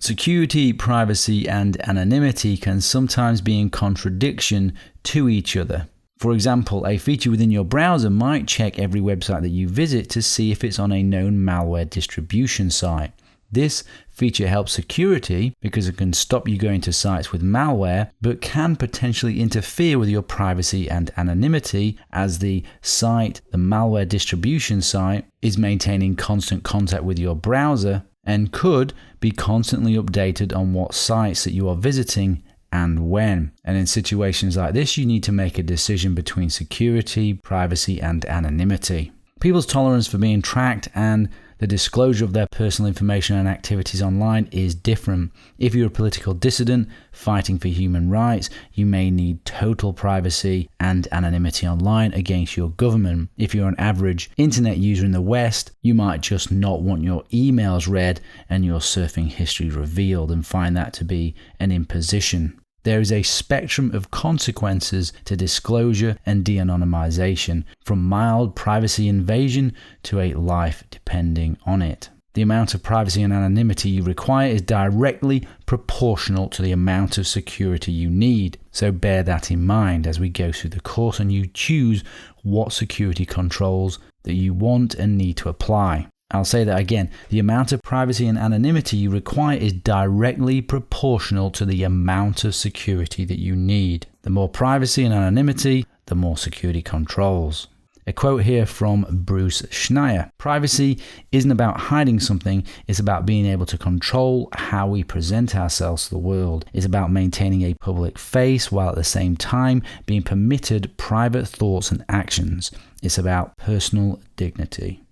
Security, privacy, and anonymity can sometimes be in contradiction to each other. For example, a feature within your browser might check every website that you visit to see if it's on a known malware distribution site. This feature helps security because it can stop you going to sites with malware, but can potentially interfere with your privacy and anonymity as the site, the malware distribution site, is maintaining constant contact with your browser and could be constantly updated on what sites that you are visiting and when. And in situations like this, you need to make a decision between security, privacy, and anonymity. People's tolerance for being tracked and the disclosure of their personal information and activities online is different. If you're a political dissident fighting for human rights, you may need total privacy and anonymity online against your government. If you're an average internet user in the West, you might just not want your emails read and your surfing history revealed and find that to be an imposition. There is a spectrum of consequences to disclosure and de-anonymization, from mild privacy invasion to a life depending on it. The amount of privacy and anonymity you require is directly proportional to the amount of security you need. So bear that in mind as we go through the course and you choose what security controls that you want and need to apply. I'll say that again. The amount of privacy and anonymity you require is directly proportional to the amount of security that you need. The more privacy and anonymity, the more security controls. A quote here from Bruce Schneier. Privacy isn't about hiding something, it's about being able to control how we present ourselves to the world. It's about maintaining a public face while at the same time being permitted private thoughts and actions. It's about personal dignity.